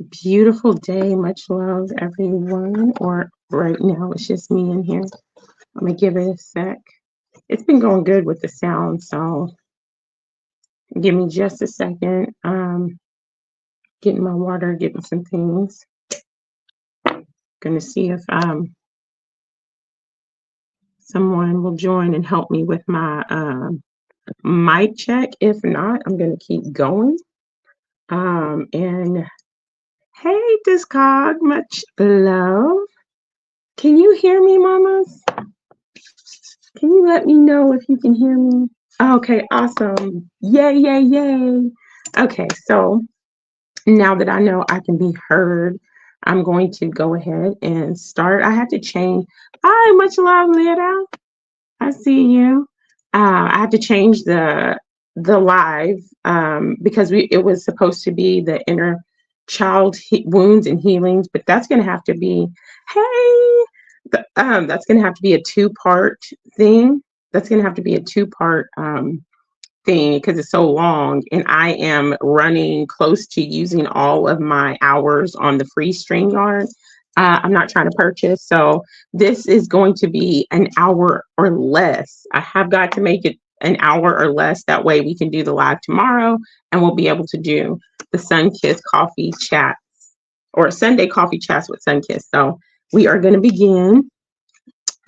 Beautiful day. Much love, everyone. Or right now, it's just me in here. Let me give it a sec. It's been going good with the sound, so give me just a second. Getting my water, getting some things. Gonna see if someone will join and help me with my mic check. If not, I'm gonna keep going. And hey, Discog, much love. Can you hear me, mamas? Can you let me know if you can hear me? Okay, awesome. Yay, yay, yay. Okay, so now that I know I can be heard, I'm going to go ahead and start. I had to change. Hi, much love, Lita. I see you. I had to change the live because it was supposed to be the inner child wounds and healings, but that's going to have to be, hey, that's going to have to be a two-part thing. That's going to have to be a two-part thing because it's so long, and I am running close to using all of my hours on the free StreamYard. I'm not trying to purchase, so this is going to be an hour or less. I have got to make it an hour or less. That way we can do the live tomorrow, and we'll be able to do the Sunkiss coffee chats or Sunday coffee chats with Sunkiss. So we are going to begin.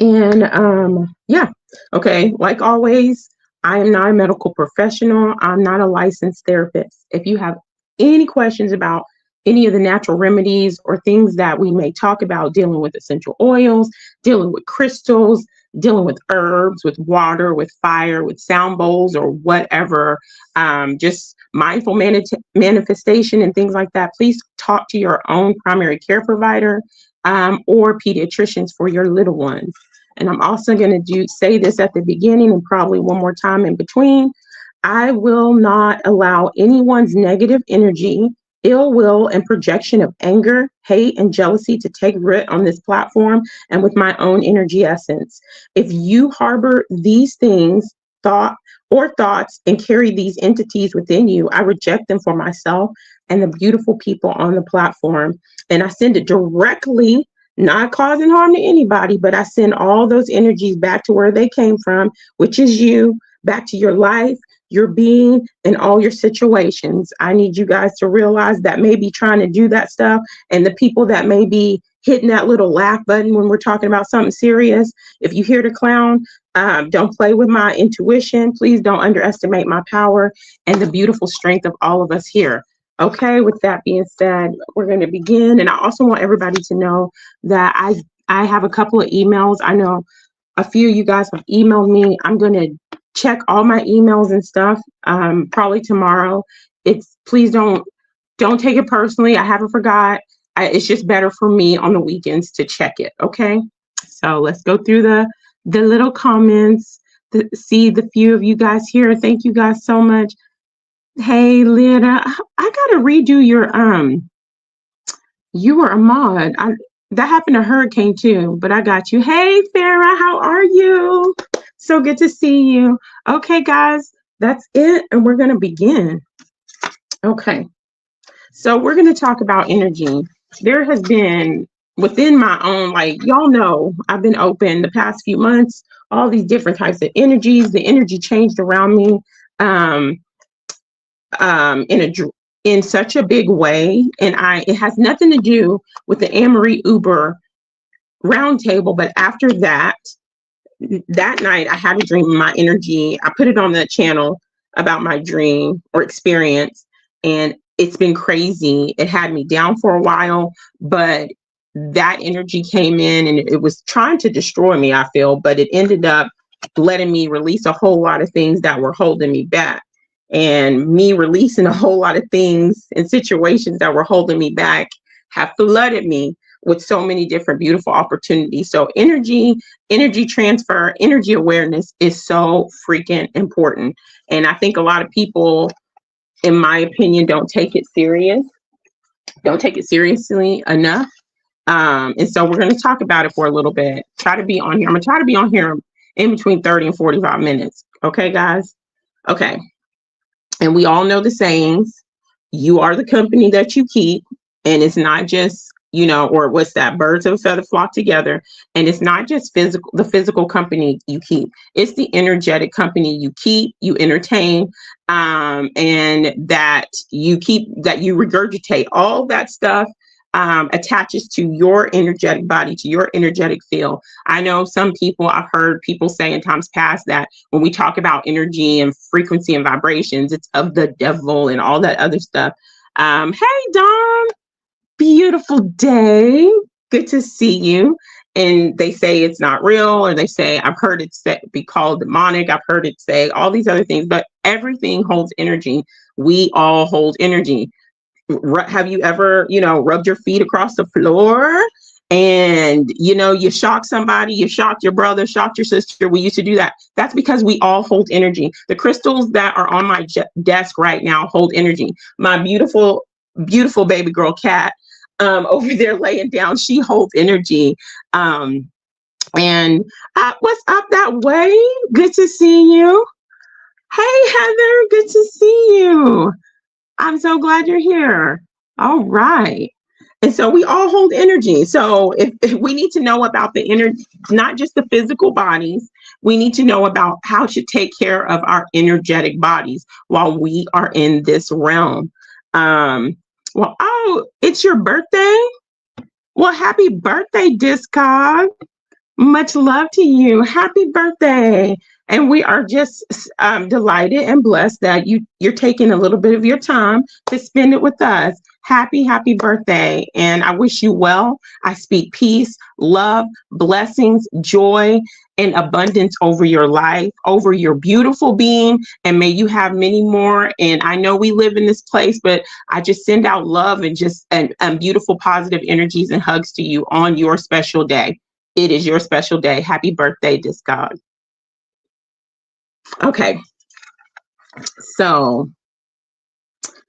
And yeah, okay, like always, I am not a medical professional. I'm not a licensed therapist. If you have any questions about any of the natural remedies or things that we may talk about dealing with essential oils, dealing with crystals, dealing with herbs, with water, with fire, with sound bowls, or whatever, just mindful manifestation and things like that, please talk to your own primary care provider or pediatricians for your little ones. And I'm also going to say this at the beginning and probably one more time in between. I will not allow anyone's negative energy, ill will, and projection of anger, hate, and jealousy to take root on this platform and with my own energy essence. If you harbor these things, thoughts, and carry these entities within you, I reject them for myself and the beautiful people on the platform. And I send it directly, not causing harm to anybody, but I send all those energies back to where they came from, which is you, back to your life, your being, and all your situations. I need you guys to realize that may be trying to do that stuff, and the people that may be hitting that little laugh button when we're talking about something serious. If you hear the clown, don't play with my intuition. Please don't underestimate my power and the beautiful strength of all of us here. Okay, with that being said, we're going to begin. And I also want everybody to know that I have a couple of emails. I know a few of you guys have emailed me. I'm going to check all my emails and stuff probably tomorrow. Please don't take it personally. I haven't forgot. It's just better for me on the weekends to check it. Okay, so let's go through the little comments. See the few of you guys here. Thank you guys so much. Hey, Lita, I gotta redo your you were a mod. That happened to Hurricane too, but I got you. Hey, Farah, how are you? So good to see you. Okay, guys, that's it, and we're gonna begin. Okay, so we're gonna talk about energy. There has been within my own, like y'all know, I've been open the past few months. All these different types of energies. The energy changed around me. In such a big way, and it has nothing to do with the Anne-Marie Uber roundtable. But after that night, I had a dream. My energy, I put it on the channel about my dream or experience, and it's been crazy. It had me down for a while, but that energy came in and it was trying to destroy me, I feel, but it ended up letting me release a whole lot of things that were holding me back. And me releasing a whole lot of things and situations that were holding me back have flooded me with so many different beautiful opportunities. So energy transfer, energy awareness is so freaking important. And I think a lot of people, in my opinion, don't take it seriously enough. And so we're going to talk about it for a little bit. Try to be on here. I'm going to try to be on here in between 30 and 45 minutes. Okay, guys? Okay. And we all know the sayings. You are the company that you keep. And it's not just, you know, or what's that? Birds of a feather flock together. And it's not just the physical company you keep. It's the energetic company you keep, you entertain, and that you regurgitate. All that stuff attaches to your energetic body, to your energetic field. I know some people, I've heard people say in times past that when we talk about energy and frequency and vibrations, it's of the devil and all that other stuff. Hey, Dawn, beautiful day. Good to see you. And they say it's not real, or they say, I've heard it be called demonic. I've heard it say all these other things, but everything holds energy. We all hold energy. Have you ever, you know, rubbed your feet across the floor and, you know, you shocked somebody, you shocked your brother, shocked your sister? We used to do that. That's because we all hold energy. The crystals that are on my desk right now hold energy. My beautiful, beautiful baby girl cat over there laying down, she holds energy. And what's up that way? Good to see you. Hey, Heather, good to see you. I'm so glad you're here. All right. And so we all hold energy. So if we need to know about the energy, not just the physical bodies, we need to know about how to take care of our energetic bodies while we are in this realm. Well, oh, it's your birthday? Well, happy birthday, Discog. Much love to you. Happy birthday. And we are just delighted and blessed that you're taking a little bit of your time to spend it with us. Happy, happy birthday. And I wish you well. I speak peace, love, blessings, joy, and abundance over your life, over your beautiful being. And may you have many more. And I know we live in this place, but I just send out love and just and beautiful positive energies and hugs to you on your special day. It is your special day. Happy birthday, Discog. Okay. So,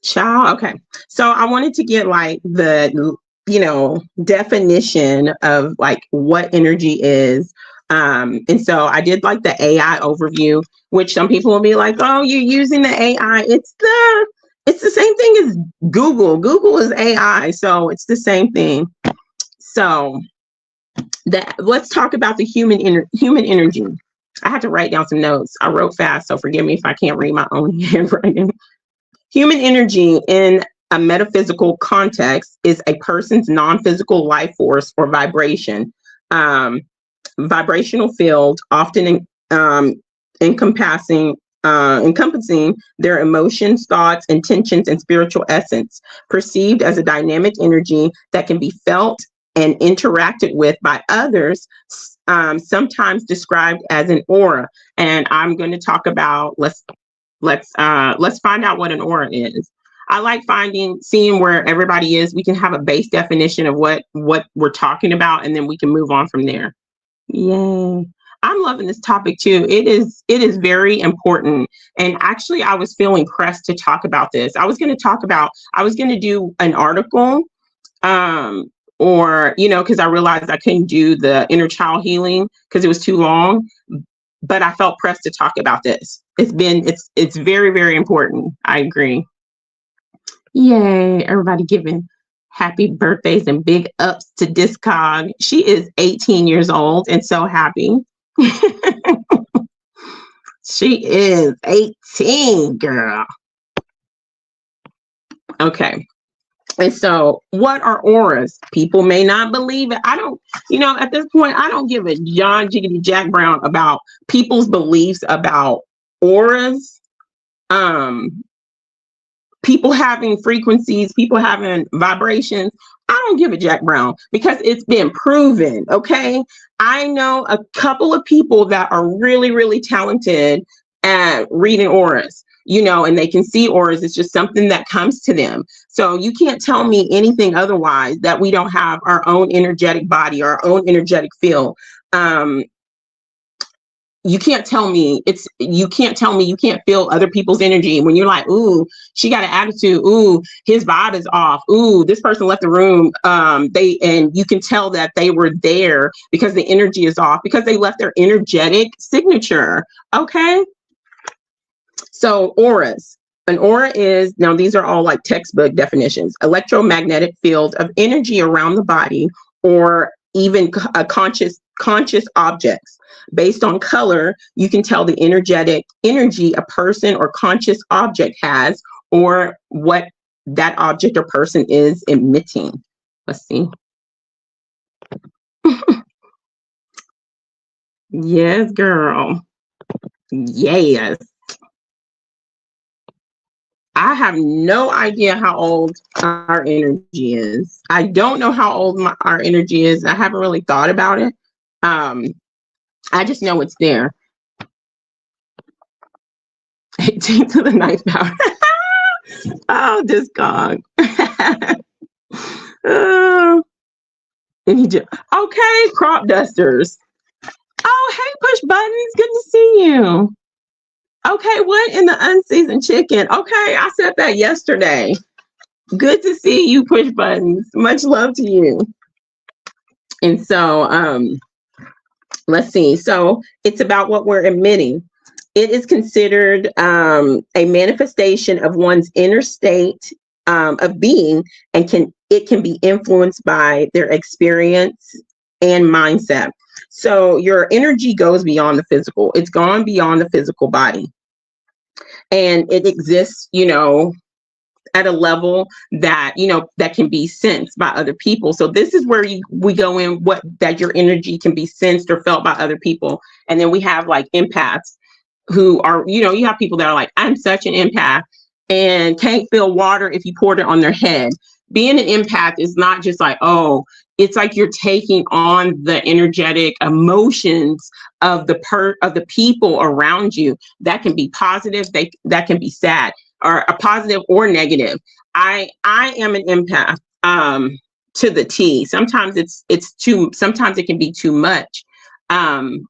child, okay. So I wanted to get like the, you know, definition of like what energy is. And so I did like the AI overview, which some people will be like, oh, you're using the AI. It's the same thing as Google. Google is AI. So it's the same thing. So let's talk about the human energy. I had to write down some notes. I wrote fast, so forgive me if I can't read my own handwriting. Human energy in a metaphysical context is a person's non-physical life force or vibration. Vibrational field, often encompassing their emotions, thoughts, intentions, and spiritual essence, perceived as a dynamic energy that can be felt and interacted with by others, sometimes described as an aura. And I'm going to talk about, let's find out what an aura is. I like seeing where everybody is. We can have a base definition of what we're talking about, and then we can move on from there. Yay. I'm loving this topic too. It is very important. And actually, I was feeling pressed to talk about this. I was going to do an article, or, you know, because I realized I couldn't do the inner child healing because it was too long, but I felt pressed to talk about this. It's very, very important. I agree. Yay. Everybody giving happy birthdays and big ups to Discog. She is 18 years old and so happy. She is 18, girl. Okay. And so what are auras? People may not believe it. I don't, you know, at this point, I don't give a John Jiggity Jack Brown about people's beliefs about auras. People having frequencies, people having vibrations. I don't give a Jack Brown because it's been proven. Okay. I know a couple of people that are really, really talented at reading auras, you know, and they can see auras. It's just something that comes to them. So you can't tell me anything otherwise, that we don't have our own energetic body, our own energetic field. You can't tell me you can't feel other people's energy when you're like, ooh, she got an attitude. Ooh, his vibe is off. Ooh, this person left the room. And you can tell that they were there because the energy is off, because they left their energetic signature. Okay. So auras, An aura is, now these are all like textbook definitions, electromagnetic field of energy around the body, or even a conscious objects. Based on color, you can tell the energetic energy a person or conscious object has, or what that object or person is emitting. Let's see. Yes, girl. Yes. I have no idea how old our energy is. I don't know how old our energy is. I haven't really thought about it. I just know it's there. 18th to the ninth power. Oh, this gong. Okay, crop dusters. Oh, hey, push buttons. Good to see you. Okay, what in the unseasoned chicken? Okay, I said that yesterday. Good to see you, push buttons. Much love to you. And so, let's see. So it's about what we're emitting. It is considered a manifestation of one's inner state of being, and it can be influenced by their experience and mindset. So your energy goes beyond the physical. It's gone beyond the physical body. And it exists, at a level that, that can be sensed by other people. So this is where we go in, that your energy can be sensed or felt by other people. And then we have like empaths who are, you have people that are like, I'm such an empath and can't feel water if you poured it on their head. Being an empath is not just like, oh, it's like you're taking on the energetic emotions of the people around you. That can be positive, that can be sad, or a positive or negative. I am an empath to the T. Sometimes sometimes it can be too much. And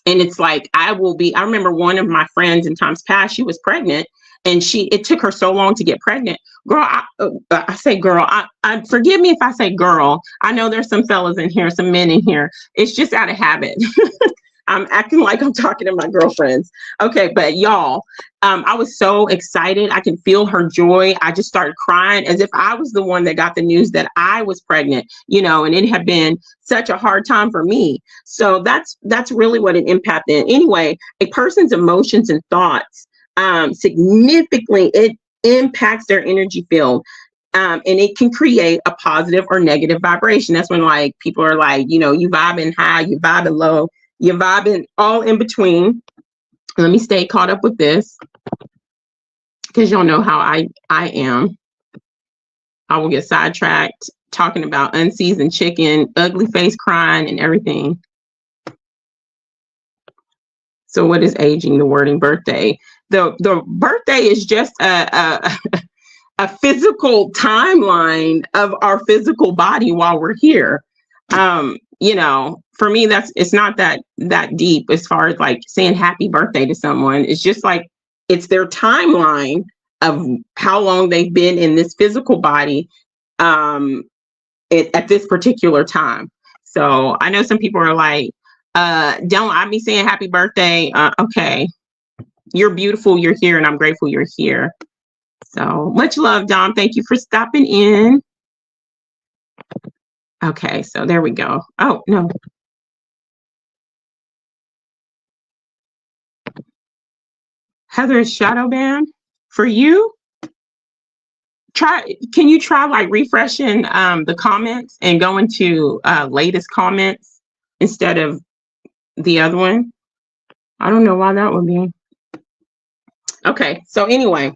it's like, I remember one of my friends in times past, she was pregnant, and it took her so long to get pregnant. Girl, I say girl, I forgive me if I say girl. I know there's some fellas in here, some men in here. It's just out of habit. I'm acting like I'm talking to my girlfriends. Okay, but y'all, I was so excited. I can feel her joy. I just started crying as if I was the one that got the news that I was pregnant, and it had been such a hard time for me. So that's really what an empath is. Anyway, a person's emotions and thoughts significantly, it impacts their energy field. And it can create a positive or negative vibration. That's when like people are like, you vibing high, you vibing low, you're vibing all in between. Let me stay caught up with this, because y'all know how I am. I will get sidetracked talking about unseasoned chicken, ugly face crying, and everything. So what is aging? The wording birthday. The birthday is just a physical timeline of our physical body while we're here. For me, it's not that deep as far as like saying happy birthday to someone. It's just like, it's their timeline of how long they've been in this physical body at this particular time. So I know some people are like, don't I be saying happy birthday? Okay, you're beautiful, you're here, and I'm grateful you're here. So much love, Dom. Thank you for stopping in. Okay, so there we go. Oh, no. Heather, is shadow banned for you? Can you try like refreshing the comments and going to latest comments instead of the other one? I don't know why that would be. Okay, so anyway,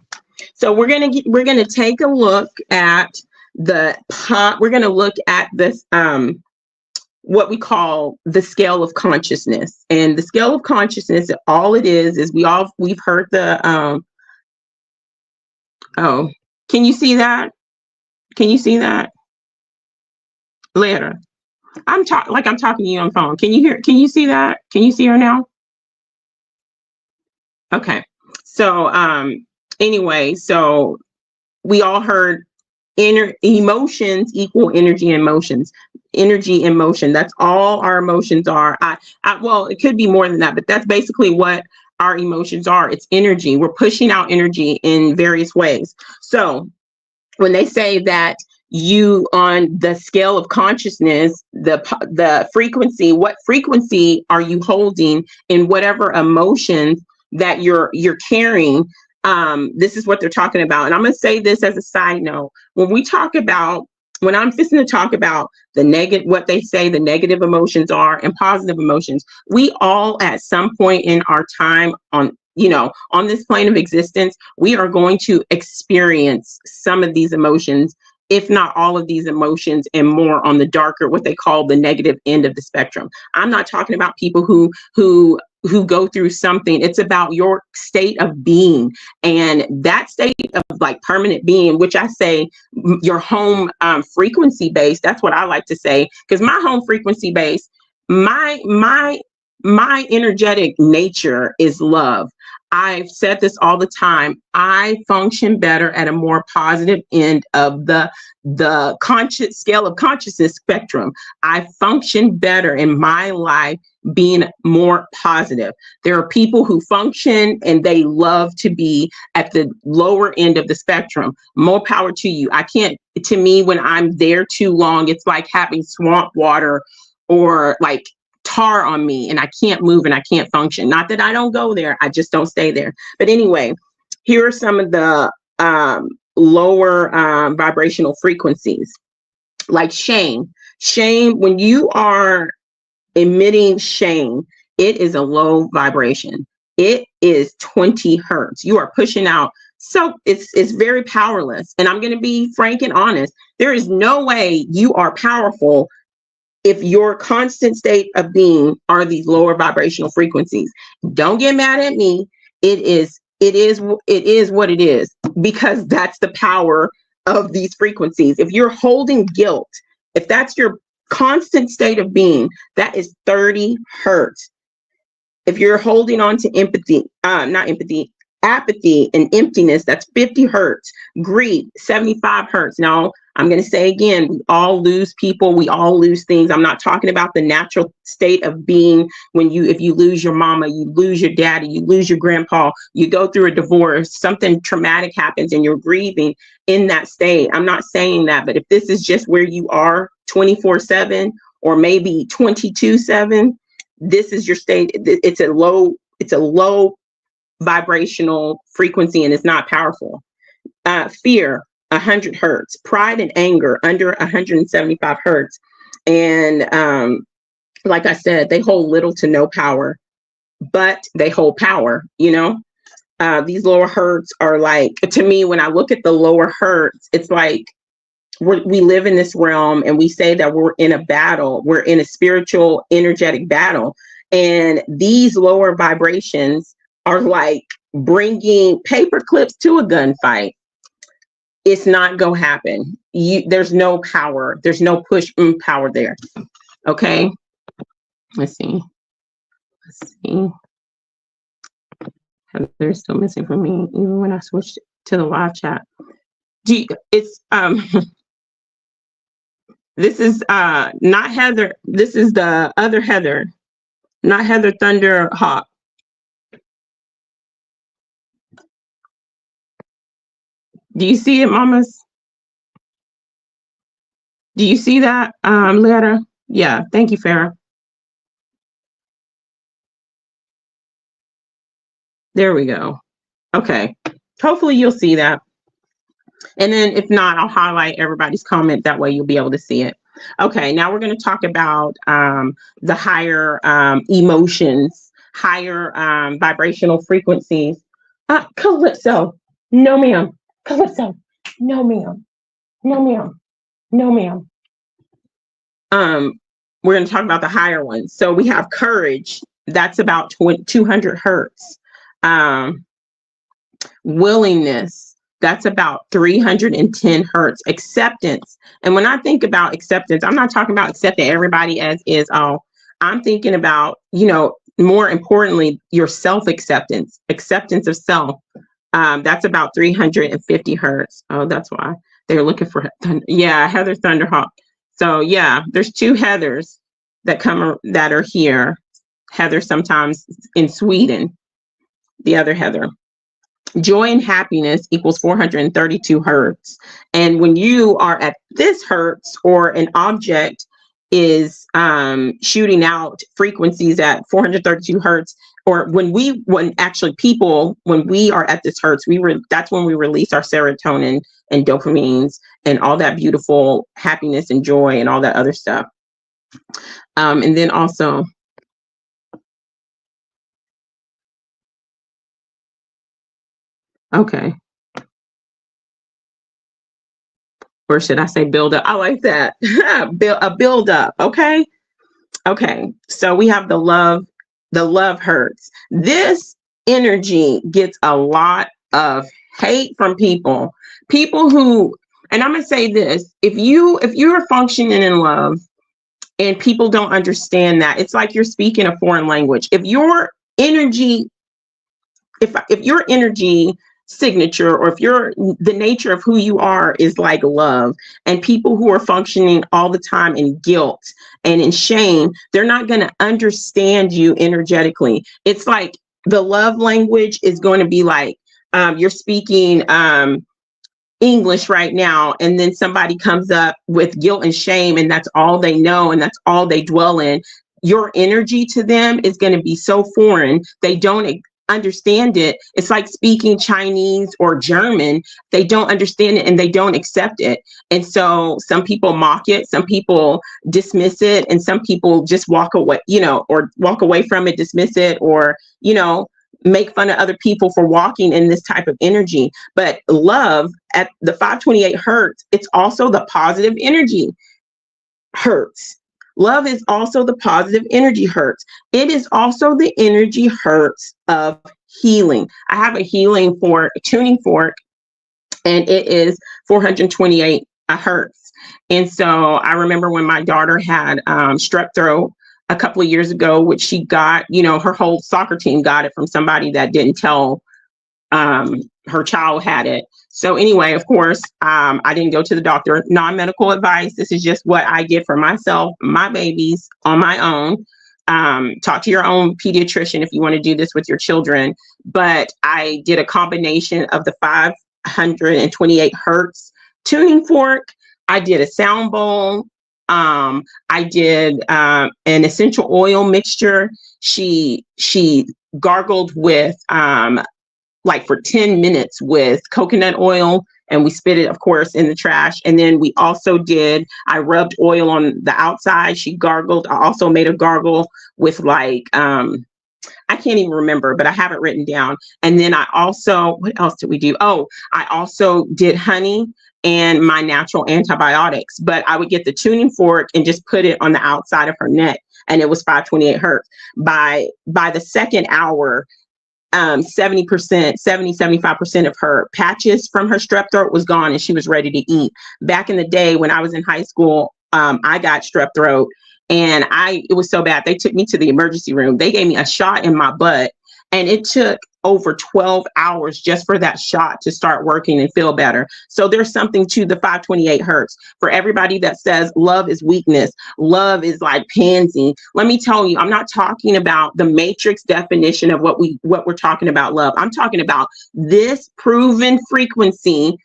so we're gonna take a look at we're gonna look at this what we call the scale of consciousness. And the scale of consciousness, all it is we've heard the oh, can you see that? Can you see that? Later. I'm talking to you on the phone. Can you see that? Can you see her now? Okay. So anyway, so we all heard emotions equal energy and motions. Energy and motion. That's all our emotions are. Well, it could be more than that, but that's basically what our emotions are. It's energy. We're pushing out energy in various ways. So when they say that you, on the scale of consciousness, the frequency, what frequency are you holding in whatever emotions that you're carrying? This is what they're talking about. And I'm going to say this as a side note. When I'm fixing to talk about the negative, what they say the negative emotions are and positive emotions, we all at some point in our time on this plane of existence, we are going to experience some of these emotions, if not all of these emotions, and more on the darker, what they call the negative end of the spectrum. I'm not talking about people who go through something. It's about your state of being, and that state of like permanent being, which I say your home frequency base. That's what I like to say, because my home frequency base, my energetic nature is love. I've said this all the time. I function better at a more positive end of the conscious scale of consciousness spectrum. I function better in my life being more positive. There are people who function and they love to be at the lower end of the spectrum. More power to you. To me, when I'm there too long, it's like having swamp water or like tar on me, and I can't move and I can't function. Not that I don't go there, I just don't stay there. But anyway, here are some of the lower vibrational frequencies, like shame. Shame, when you are emitting shame, it is a low vibration. It is 20 hertz. You are pushing out. So it's very powerless. And I'm going to be frank and honest. There is no way you are powerful if your constant state of being are these lower vibrational frequencies. Don't get mad at me. It is what it is, because that's the power of these frequencies. If you're holding guilt, if that's your constant state of being, that is 30 hertz. If you're holding on to apathy and emptiness, that's 50 hertz. Grief, 75 hertz. Now, I'm going to say again, we all lose people. We all lose things. I'm not talking about the natural state of being if you lose your mama, you lose your daddy, you lose your grandpa, you go through a divorce, something traumatic happens and you're grieving in that state. I'm not saying that, but if this is just where you are 24/7 or maybe 22/7, this is your state. It's a low vibrational frequency, and it's not powerful. Fear, 100 hertz. Pride and anger, under 175 hertz. And like I said, they hold little to no power, but they hold power. These lower hertz are like, to me, when I look at the lower hertz, it's like we live in this realm and we say that we're in a battle. We're in a spiritual, energetic battle. And these lower vibrations are like bringing paper clips to a gunfight. It's not going to happen. There's no power. There's no push power there. Okay. Let's see. Heather's still missing from me, even when I switched to the live chat. This is not Heather. This is the other Heather, not Heather Thunderhawk. Do you see it, mamas? Do you see that, Lera? Yeah, thank you, Farah. There we go. Okay, hopefully you'll see that. And then if not, I'll highlight everybody's comment. That way you'll be able to see it. Okay, now we're going to talk about the higher emotions, higher vibrational frequencies. Calypso, no ma'am. Calypso, no ma'am. No ma'am. No ma'am. We're going to talk about the higher ones. So we have courage. That's about 200 hertz. Willingness. That's about 310 hertz. Acceptance. And when I think about acceptance, I'm not talking about accepting everybody as is. I'm thinking about, more importantly, your self-acceptance, acceptance of self. That's about 350 hertz. Oh, that's why they're looking for, Heather Thunderhawk. So yeah, there's two Heathers that are here. Heather sometimes in Sweden. the other Heather. Joy and happiness equals 432 hertz. And when you are at this hertz, or an object is shooting out frequencies at 432 hertz, or when actually people, when we are at this hertz, that's when we release our serotonin and dopamines and all that beautiful happiness and joy and all that other stuff. And then also, okay, or should I say build up? I like that. build up. Okay. Okay. So we have the love hurts. This energy gets a lot of hate from people who, and I'm going to say this, if you're functioning in love and people don't understand that, it's like you're speaking a foreign language. If your energy signature, or if the nature of who you are is like love, and people who are functioning all the time in guilt and in shame, they're not going to understand you energetically. It's like the love language is going to be like, you're speaking English right now, and then somebody comes up with guilt and shame, and that's all they know and that's all they dwell in. Your energy to them is going to be so foreign, they don't understand it. It's like speaking Chinese or German. They don't understand it and they don't accept it. And so some people mock it, some people dismiss it, and some people just walk away, or walk away from it, dismiss it, or, make fun of other people for walking in this type of energy. But love at the 528 hertz, it's also the positive energy hertz. Love is also the positive energy hertz. It is also the energy hertz of healing. I have a tuning fork, and it is 428 hertz. And so I remember when my daughter had strep throat a couple of years ago, which she got, her whole soccer team got it from somebody that didn't tell her child had it. So anyway, of course, I didn't go to the doctor. Non-medical advice. This is just what I get for myself, my babies, on my own. Talk to your own pediatrician if you want to do this with your children. But I did a combination of the 528 hertz tuning fork. I did a sound bowl. I did an essential oil mixture. She gargled with like for 10 minutes with coconut oil, and we spit it, of course, in the trash. And then we also I rubbed oil on the outside. She gargled. I also made a gargle with like, I can't even remember, but I have it written down. And then what else did we do? Oh, I also did honey and my natural antibiotics, but I would get the tuning fork and just put it on the outside of her neck. And it was 528 hertz. By the second hour, 75% of her patches from her strep throat was gone, and she was ready to eat. Back in the day when I was in high school, I got strep throat, and it was so bad. They took me to the emergency room. They gave me a shot in my butt, and it took over 12 hours just for that shot to start working and feel better. So there's something to the 528 hertz. For everybody that says love is weakness, love is like pansy, let me tell you, I'm not talking about the matrix definition of what we're talking about love. I'm talking about this proven frequency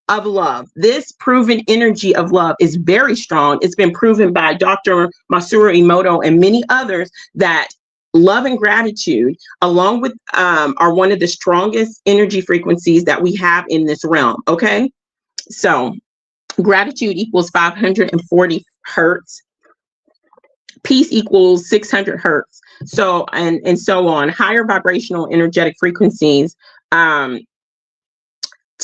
of love. This proven energy of love is very strong. It's been proven by Dr. Masaru Emoto and many others that love and gratitude, along with, are one of the strongest energy frequencies that we have in this realm. Okay. So gratitude equals 540 hertz. Peace equals 600 hertz. So, and so on. Higher vibrational energetic frequencies, to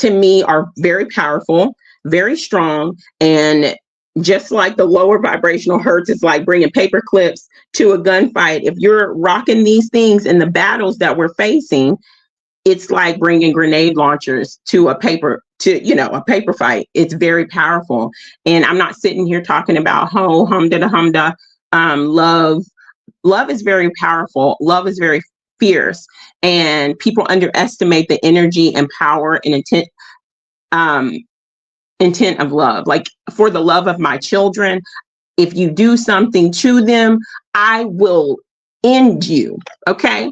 me, are very powerful, very strong, and just like the lower vibrational hertz, it's like bringing paper clips to a gunfight. If you're rocking these things in the battles that we're facing, it's like bringing grenade launchers to a paper fight. It's very powerful. And I'm not sitting here talking about humda. Love is very powerful. Love is very fierce, and people underestimate the energy and power and intent of love. Like, for the love of my children, if you do something to them, I will end you. Okay.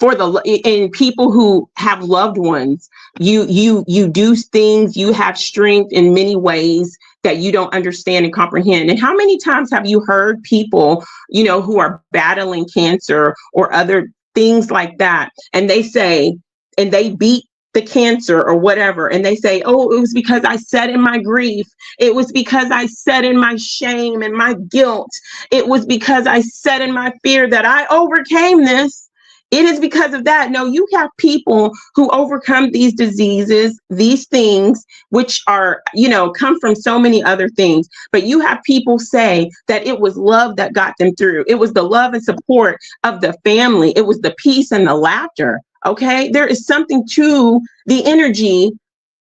for the in people who have loved ones. You do things, you have strength in many ways that you don't understand and comprehend. And how many times have you heard people, who are battling cancer or other things like that, and they say, and they beat the cancer or whatever, and they say, oh, it was because I sat in my grief, it was because I sat in my shame and my guilt, it was because I sat in my fear that I overcame this. It is because of that. No, you have people who overcome these diseases, these things, which are, come from so many other things. But you have people say that it was love that got them through. It was the love and support of the family. It was the peace and the laughter. Okay. There is something to the energy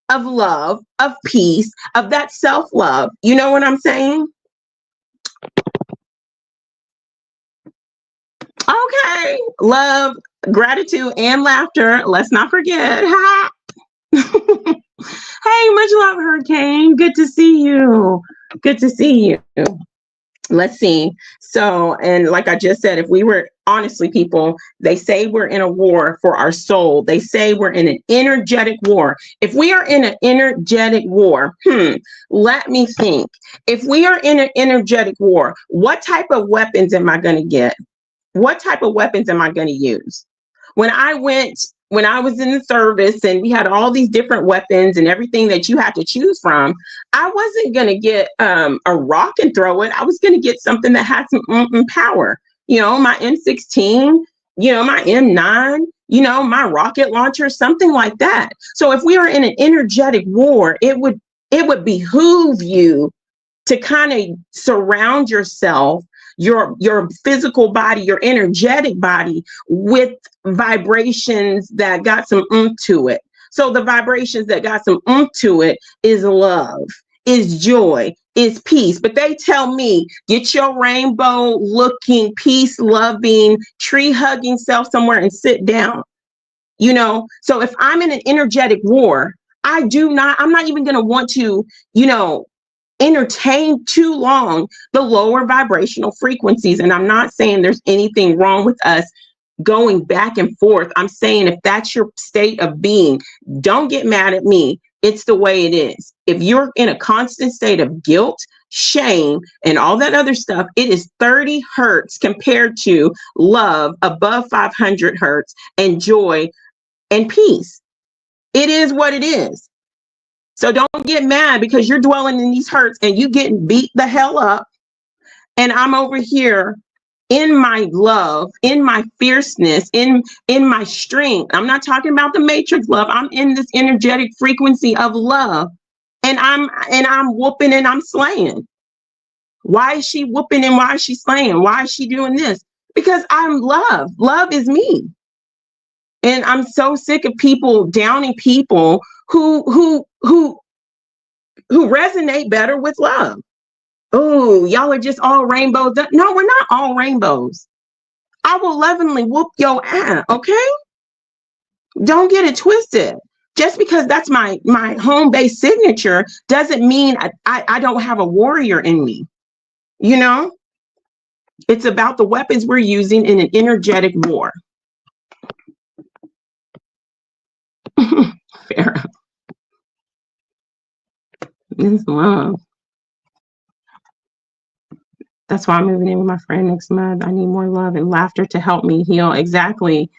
of love, of peace, of that self-love. You know what I'm saying? Okay. Love, gratitude, and laughter. Let's not forget. Hey, much love, Hurricane. Good to see you. Good to see you. Let's see. So, and like I just said, if we were, honestly, people, they say we're in a war for our soul. They say we're in an energetic war. If we are in an energetic war, let me think. If we are in an energetic war, what type of weapons am I going to get? What type of weapons am I going to use? When I was in the service and we had all these different weapons and everything that you had to choose from, I wasn't going to get a rock and throw it. I was going to get something that had some power. My M16, my M9, my rocket launcher, something like that. So if we are in an energetic war, it would behoove you to kind of surround yourself, your physical body, your energetic body, with vibrations that got some to it. So the vibrations that got some to it is love, is joy, is peace. But they tell me, get your rainbow looking, peace loving, tree hugging self somewhere and sit down. So if I'm in an energetic war, I'm not even going to want to, entertain too long the lower vibrational frequencies. And I'm not saying there's anything wrong with us going back and forth. I'm saying if that's your state of being, don't get mad at me. It's the way it is. If you're in a constant state of guilt, shame, and all that other stuff, it is 30 hertz compared to love above 500 hertz and joy and peace. It is what it is. So don't get mad because you're dwelling in these hurts and you getting beat the hell up. And I'm over here in my love, in my fierceness, in my strength. I'm not talking about the matrix love. I'm in this energetic frequency of love. And I'm whooping and I'm slaying. Why is she whooping and why is she slaying? Why is she doing this? Because I'm love. Love is me. And I'm so sick of people downing people who resonate better with love. Oh, y'all are just all rainbows. No, we're not all rainbows. I will lovingly whoop your ass, okay? Don't get it twisted. Just because that's my home-based signature doesn't mean I don't have a warrior in me. It's about the weapons we're using in an energetic war. Fair. It's love. That's why I'm moving in with my friend next month. I need more love and laughter to help me heal. Exactly.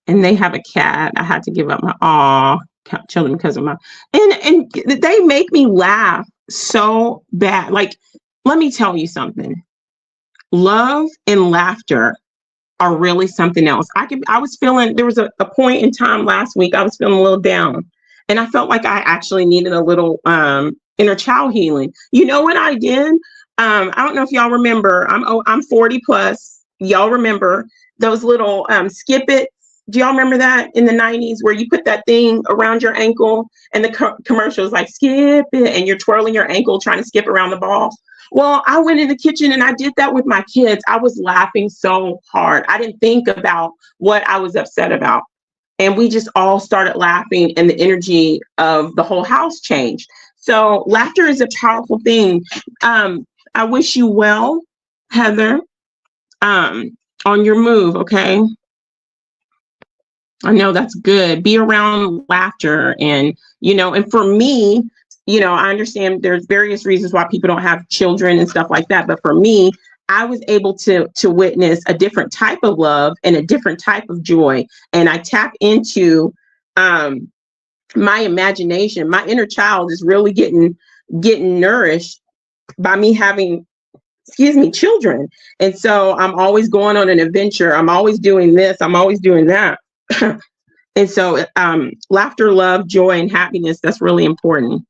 And they have a cat. I had to give up my children because of and they make me laugh so bad. Like, let me tell you something. Love and laughter are really something else. I was feeling, there was a point in time last week, I was feeling a little down and I felt like I actually needed a little inner child healing. You know what I did? I don't know if y'all remember, I'm 40 plus. Y'all remember those little skip it. Do y'all remember that in the 90s where you put that thing around your ankle and the commercials like skip it and you're twirling your ankle trying to skip around the ball? Well, I went in the kitchen and I did that with my kids. I was laughing so hard. I didn't think about what I was upset about. And we just all started laughing and the energy of the whole house changed. So laughter is a powerful thing. I wish you well, Heather, on your move, okay? I know that's good. Be around laughter and for me, I understand there's various reasons why people don't have children and stuff like that. But for me, I was able to witness a different type of love and a different type of joy. And I tap into um, my imagination. My inner child is really getting nourished by me having, excuse me, children. And so I'm always going on an adventure. I'm always doing this. I'm always doing that. And so laughter, love, joy, and happiness, that's really important.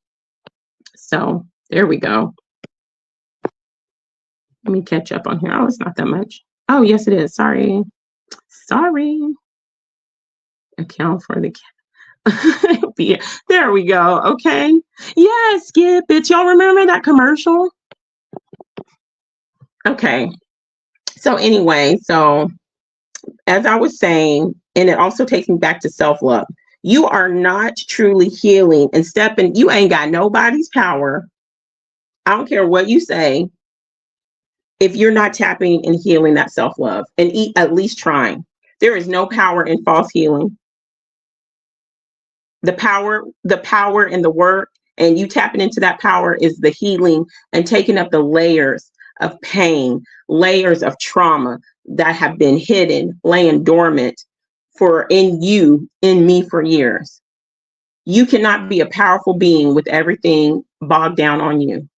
So there we go. Let me catch up on here. Oh, it's not that much. Oh, yes, it is. Sorry. Account for the yeah, there we go. Okay. Yeah, skip it. Y'all remember that commercial? Okay. So anyway, as I was saying, and it also takes me back to self-love. You are not truly healing and stepping. You ain't got nobody's power. I don't care what you say. If you're not tapping and healing that self-love and at least trying, there is no power in false healing. The power and the work, and you tapping into that power is the healing and taking up the layers of pain, layers of trauma that have been hidden, laying dormant in me for years. You cannot be a powerful being with everything bogged down on you.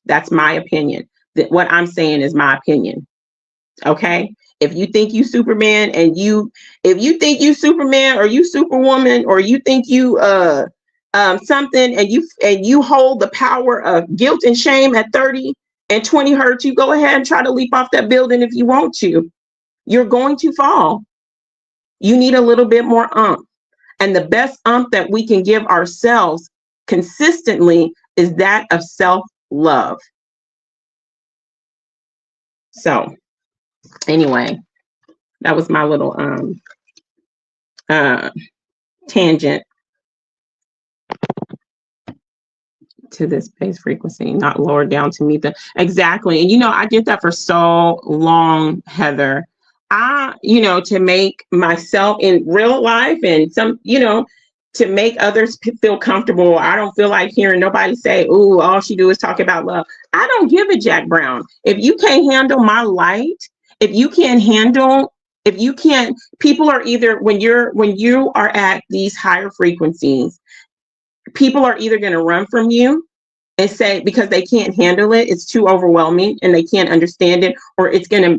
That's my opinion. What I'm saying is my opinion. Okay? If you think you Superman if you think you Superman or you Superwoman or you think you something and you hold the power of guilt and shame at 30 and 20 hurt, you go ahead and try to leap off that building if you want to. You're going to fall. You need a little bit more umph. And the best umph that we can give ourselves consistently is that of self-love. So anyway, that was my little tangent to this base frequency, not lowered down to meet exactly. And I did that for so long, Heather. To make myself in real life and to make others feel comfortable. I don't feel like hearing nobody say, "Ooh, all she do is talk about love." I don't give a Jack Brown. If you can't handle my light, if you can't, people are either, when you are at these higher frequencies, people are either going to run from you and say, because they can't handle it, it's too overwhelming and they can't understand it, or it's gonna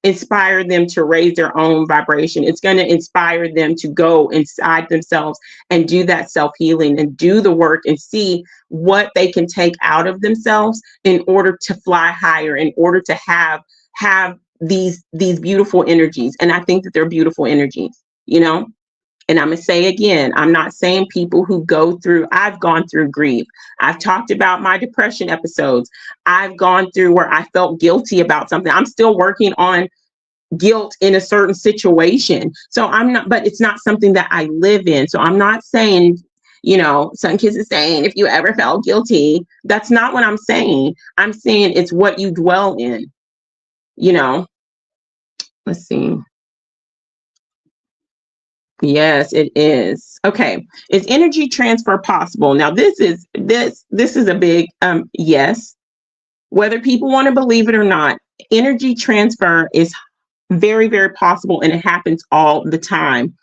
inspire them to raise their own vibration. It's gonna inspire them to go inside themselves and do that self-healing and do the work and see what they can take out of themselves in order to fly higher, in order to have these beautiful energies. And I think that they're beautiful energies, And I'm going to say again, I'm not saying people who I've gone through grief. I've talked about my depression episodes. I've gone through where I felt guilty about something. I'm still working on guilt in a certain situation. So but it's not something that I live in. So I'm not saying, some kids are saying, if you ever felt guilty, that's not what I'm saying. I'm saying it's what you dwell in, Let's see. Yes, it is. Okay. Is energy transfer possible? Now, this is a big yes. Whether people want to believe it or not, energy transfer is very, very possible, and it happens all the time.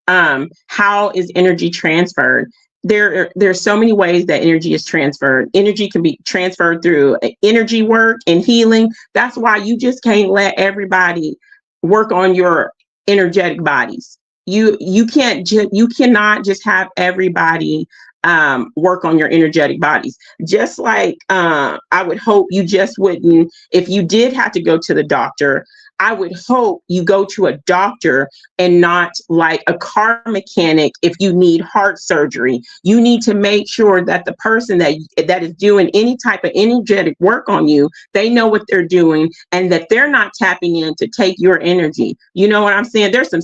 How is energy transferred? There's so many ways that energy is transferred. Energy can be transferred through energy work and healing. That's why you just can't let everybody work on your energetic bodies. You cannot just have everybody work on your energetic bodies. Just like I would hope you just wouldn't, if you did have to go to the doctor, I would hope you go to a doctor and not like a car mechanic. If you need heart surgery, you need to make sure that the person that is doing any type of energetic work on you, they know what they're doing and that they're not tapping in to take your energy. You know what I'm saying? There's some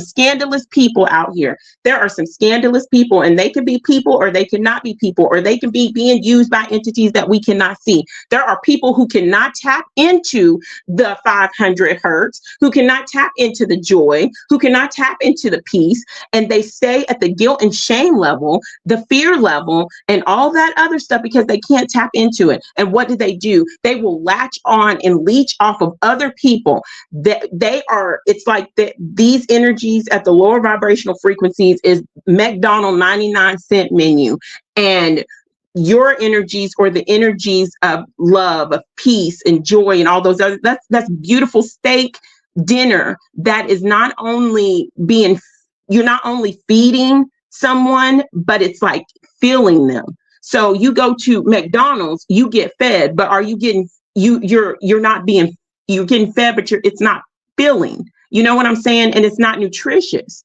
scandalous people out here. There are some scandalous people, and they can be people or they cannot be people, or they can be being used by entities that we cannot see. There are people who cannot tap into the 5 500 hertz, who cannot tap into the joy, who cannot tap into the peace, and they stay at the guilt and shame level, the fear level, and all that other stuff because they can't tap into it. And what do? They will latch on and leech off of other people. They are, it's like these energies at the lower vibrational frequencies is McDonald's 99-cent menu. And your energies, or the energies of love, of peace and joy and all those other, that's beautiful steak dinner that is not only being, you're not only feeding someone, but it's like filling them. So you go to McDonald's, you get fed, but are you getting, you're not being, you're getting fed, but it's not filling. You know what I'm saying? And it's not nutritious.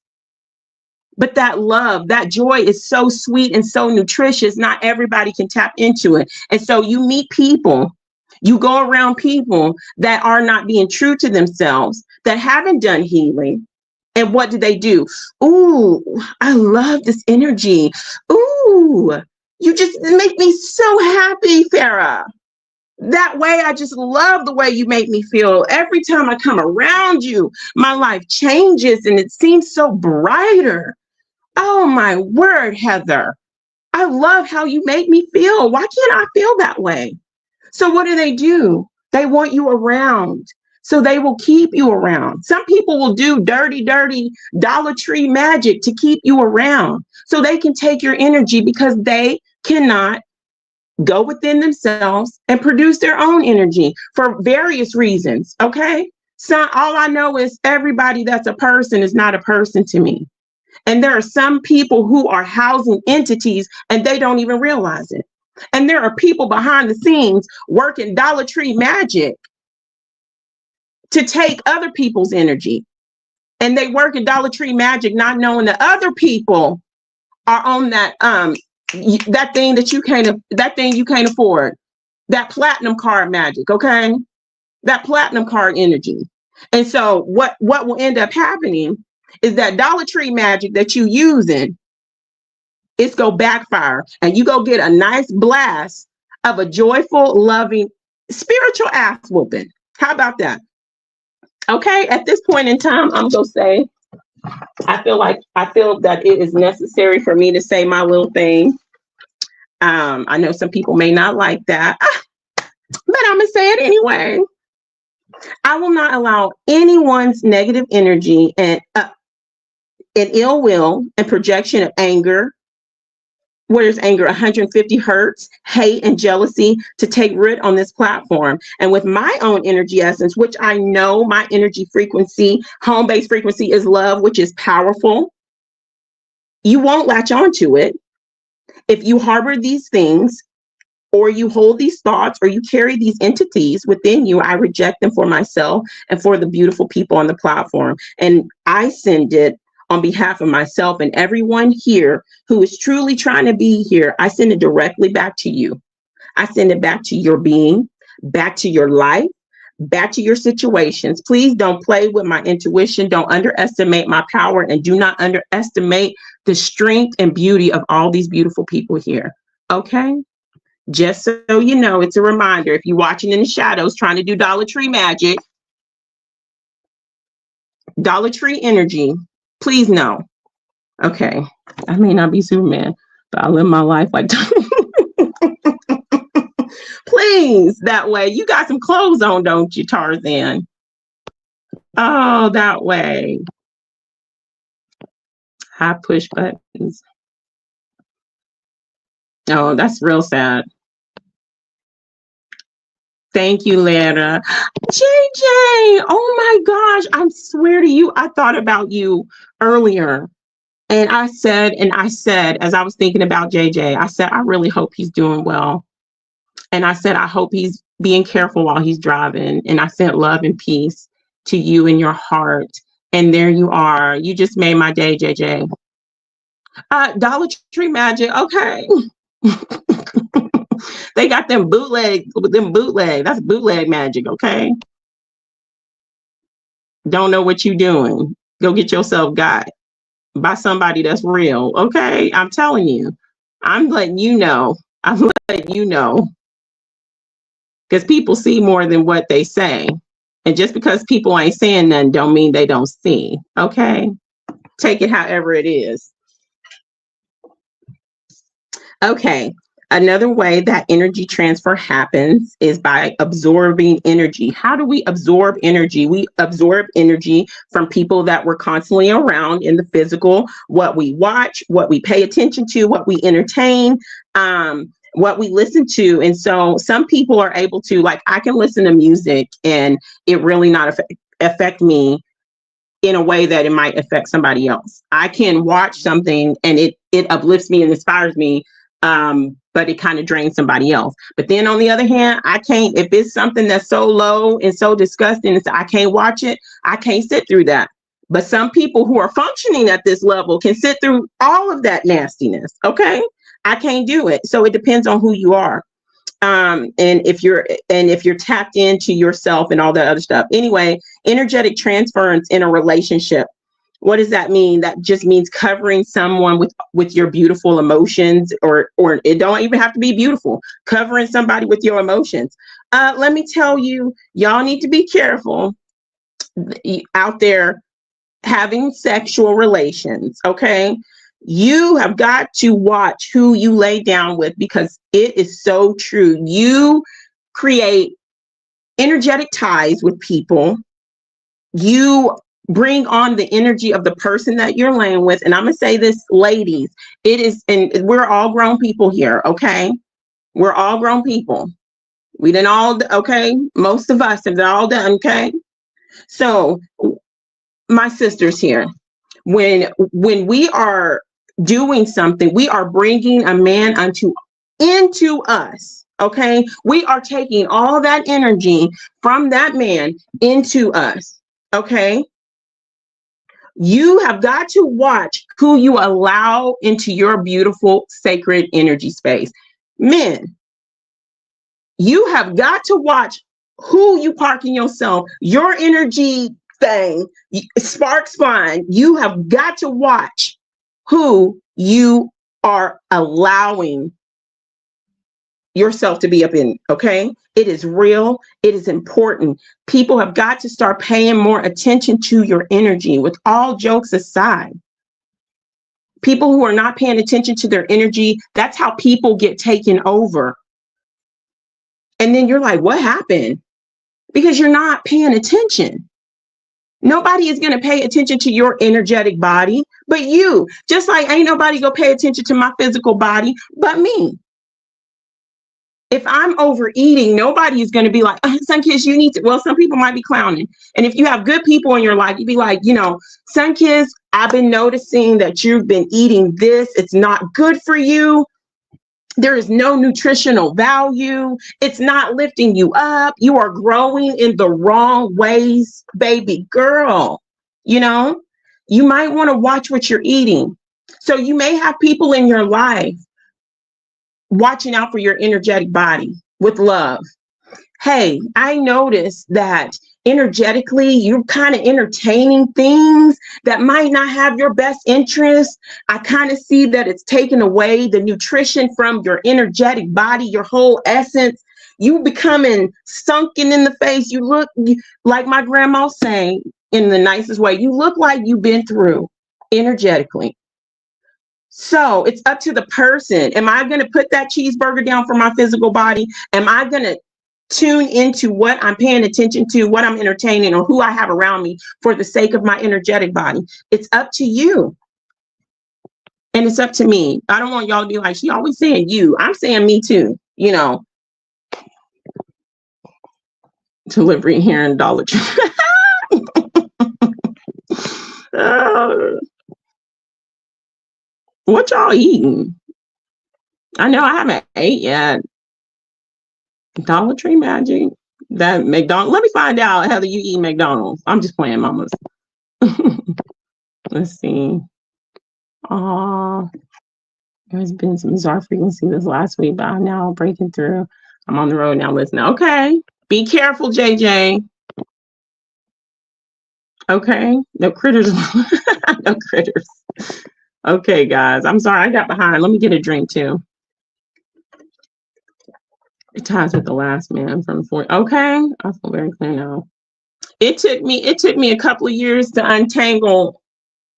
But that love, that joy is so sweet and so nutritious. Not everybody can tap into it. And so you meet people, you go around people that are not being true to themselves, that haven't done healing. And what do? Ooh, I love this energy. Ooh, you just make me so happy, Farah. That way, I just love the way you make me feel. Every time I come around you, my life changes and it seems so brighter. Oh my word, Heather. I love how you make me feel. Why can't I feel that way? So what do? They want you around. So they will keep you around. Some people will do dirty Dollar Tree magic to keep you around. So they can take your energy because they cannot go within themselves and produce their own energy for various reasons. Okay. So all I know is everybody that's a person is not a person to me. And there are some people who are housing entities and they don't even realize it. And there are people behind the scenes working Dollar Tree magic to take other people's energy. And they work in Dollar Tree magic, not knowing that other people are on that that thing you can't afford. That platinum card magic, okay? That platinum card energy. And so what will end up happening is that Dollar Tree magic that you using, it's go backfire, and you go get a nice blast of a joyful, loving, spiritual ass whooping. How about that? Okay, at this point in time, I'm gonna say, I feel that it is necessary for me to say my little thing. I know some people may not like that, but I'm gonna say it anyway. I will not allow anyone's negative energy and ill will and projection of anger. Where there's anger, 150 hertz, hate and jealousy to take root on this platform. And with my own energy essence, which I know my energy frequency, home-based frequency is love, which is powerful. You won't latch onto it. If you harbor these things, or you hold these thoughts, or you carry these entities within you, I reject them for myself and for the beautiful people on the platform. And I send it on behalf of myself and everyone here who is truly trying to be here. I send it directly back to you. I send it back to your being, back to your life, back to your situations. Please don't play with my intuition. Don't underestimate my power, and do not underestimate the strength and beauty of all these beautiful people here. Okay? Just so you know, it's a reminder. If you're watching in the shadows trying to do Dollar Tree magic, Dollar Tree energy, please know. Okay, I may not be Superman, but I live my life like please, that way. You got some clothes on, don't you, Tarzan? Oh, that way. High push buttons. Oh, that's real sad. Thank you, Lara. JJ, oh my gosh, I swear to you, I thought about you earlier. And I said, as I was thinking about JJ, I said, I really hope he's doing well. And I said, I hope he's being careful while he's driving. And I sent love and peace to you in your heart. And there you are. You just made my day, JJ. Dollar Tree magic. Okay. They got them bootleg. That's bootleg magic. Okay. Don't know what you're doing. Go get yourself got by somebody that's real. Okay. I'm telling you. I'm letting you know. I'm letting you know. Because people see more than what they say. And just because people ain't saying nothing don't mean they don't see. Okay. Take it however it is. Okay. Another way that energy transfer happens is by absorbing energy. How do we absorb energy? We absorb energy from people that we're constantly around in the physical, what we watch, what we pay attention to, what we entertain, what we listen to. And so some people are able to, like, I can listen to music and it really not affect me in a way that it might affect somebody else. I can watch something and it uplifts me and inspires me, but it kind of drains somebody else. But then on the other hand, I can't, if it's something that's so low and so disgusting, I can't watch it. I can't sit through that. But some people who are functioning at this level can sit through all of that nastiness. Okay. I can't do it. So it depends on who you are. And if you're tapped into yourself and all that other stuff. Anyway, energetic transference in a relationship. What does that mean? That just means covering someone with your beautiful emotions, or it don't even have to be beautiful. Covering somebody with your emotions. Let me tell you, y'all need to be careful out there having sexual relations. Okay. You have got to watch who you lay down with, because it is so true. You create energetic ties with people. You bring on the energy of the person that you're laying with. And I'm going to say this, ladies, it is, and we're all grown people here. Okay. We're all grown people. We done all, okay. Most of us have all done. Okay. So my sisters here, when we are doing something, we are bringing a man into us. Okay. We are taking all that energy from that man into us. Okay. You have got to watch who you allow into your beautiful, sacred energy space. Men, you have got to watch who you park in yourself, your energy thing, sparks flying. You have got to watch who you are allowing yourself to be up in. Okay. It is real. It is important. People have got to start paying more attention to your energy. With all jokes aside, people who are not paying attention to their energy, that's how people get taken over. And then you're like, what happened? Because you're not paying attention. Nobody is going to pay attention to your energetic body but you. Just like ain't nobody going to pay attention to my physical body but me. If I'm overeating, nobody is going to be like, Sunkiss, you need to. Well, some people might be clowning. And if you have good people in your life, you'd be like, Sunkiss, I've been noticing that you've been eating this. It's not good for you. There is no nutritional value. It's not lifting you up. You are growing in the wrong ways, baby girl. You might want to watch what you're eating. So you may have people in your life watching out for your energetic body with love. Hey, I noticed that energetically you're kind of entertaining things that might not have your best interest. I kind of see that it's taken away the nutrition from your energetic body, your whole essence. You becoming sunken in the face. You look like my grandma saying in the nicest way, you look like you've been through energetically. So it's up to the person. Am I going to put that cheeseburger down for my physical body? Am I going to tune into what I'm paying attention to, what I'm entertaining, or who I have around me for the sake of my energetic body? It's up to you. And it's up to me. I don't want y'all to be like, she always saying you. I'm saying me too, Delivery here in Dollar Tree. What y'all eating? I know I haven't ate yet. Dollar Tree magic. That McDonald's. Let me find out, Heather, you eat McDonald's. I'm just playing, mamas. Let's see. There's been some bizarre frequency this last week, but I'm now breaking through. I'm on the road now listening. Okay. Be careful, JJ. Okay. No critters. No critters. Okay, guys. I'm sorry. I got behind. Let me get a drink too. It ties with the last man from 40. Okay. I feel very clear now. It took me a couple of years to untangle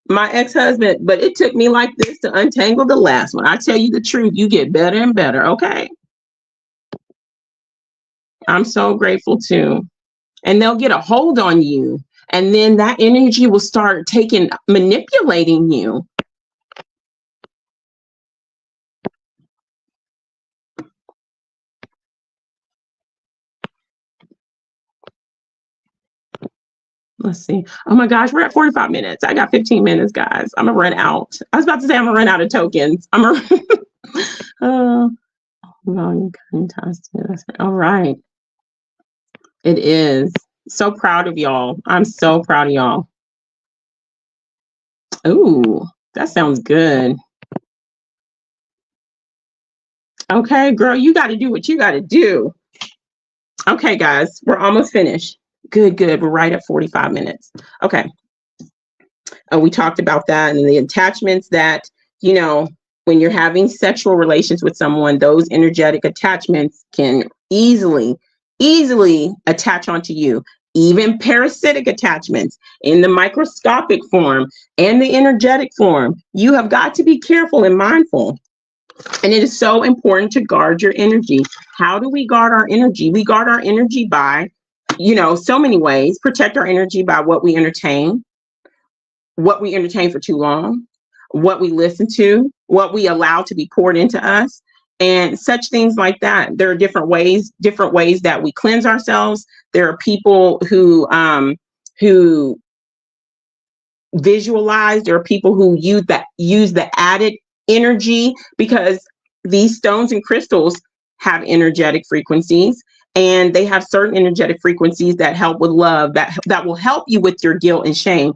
my ex-husband, but it took me like this to untangle the last one. I tell you the truth, you get better and better, okay? I'm so grateful too. And they'll get a hold on you, and then that energy will start manipulating you. Let's see. Oh my gosh, we're at 45 minutes. I got 15 minutes, guys. I'm gonna run out. I was about to say I'm gonna run out of tokens. Fantastic. All right. It is. So proud of y'all. I'm so proud of y'all. Ooh, that sounds good. Okay, girl, you got to do what you got to do. Okay, guys, we're almost finished. Good. We're right at 45 minutes. Okay. We talked about that and the attachments that, when you're having sexual relations with someone, those energetic attachments can easily attach onto you. Even parasitic attachments in the microscopic form and the energetic form. You have got to be careful and mindful. And it is so important to guard your energy. How do we guard our energy? We guard our energy by, so many ways. Protect our energy by what we entertain for too long, what we listen to, what we allow to be poured into us, and such things like that. There are different ways that we cleanse ourselves. There are people who visualize. There are people who use the added energy, because these stones and crystals have energetic frequencies, and they have certain energetic frequencies that help with love, that will help you with your guilt and shame.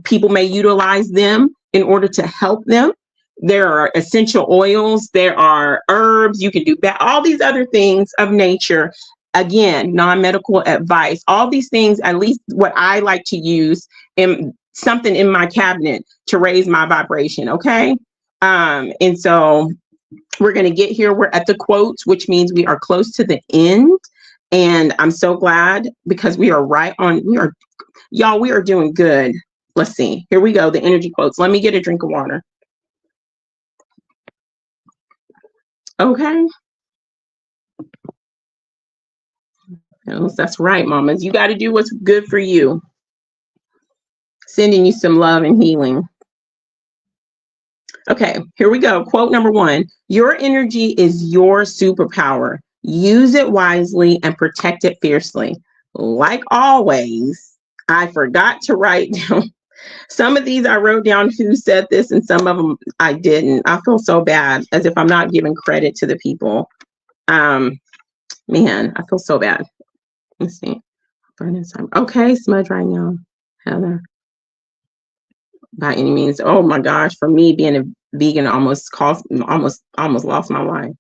People may utilize them in order to help them. There are essential oils, there are herbs, you can do that, all these other things of nature. Again, non-medical advice, all these things, at least what I like to use in something in my cabinet to raise my vibration. Okay. And so we're going to get here. We're at the quotes, which means we are close to the end. And I'm so glad, because we are we are doing good. Let's see. Here we go. The energy quotes. Let me get a drink of water. Okay. That's right, mamas. You got to do what's good for you. Sending you some love and healing. Okay, here we go. Quote number 1. Your energy is your superpower. Use it wisely and protect it fiercely. Like always, I forgot to write down. Some of these I wrote down who said this, and some of them I didn't. I feel so bad, as if I'm not giving credit to the people. Man, I feel so bad. Let's see. Okay, smudge right now, Heather. By any means. Oh my gosh, for me, being a vegan almost lost my life.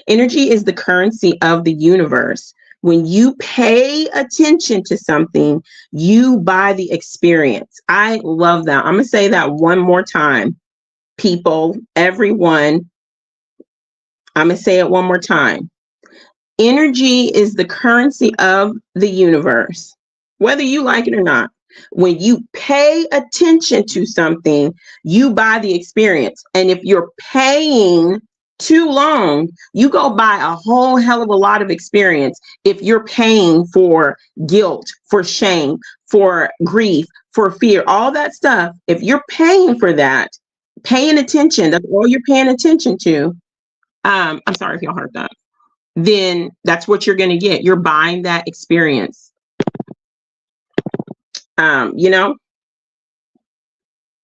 Energy is the currency of the universe. When you pay attention to something, you buy the experience. I love that. I'm going to say that one more time. People, everyone, I'm going to say it one more time. Energy is the currency of the universe, whether you like it or not. When you pay attention to something, you buy the experience. And if you're paying too long, you go buy a whole hell of a lot of experience. If you're paying for guilt, for shame, for grief, for fear, all that stuff, if you're paying for that, paying attention, that's all you're paying attention to. I'm sorry if y'all heard that. Then that's what you're going to get. You're buying that experience.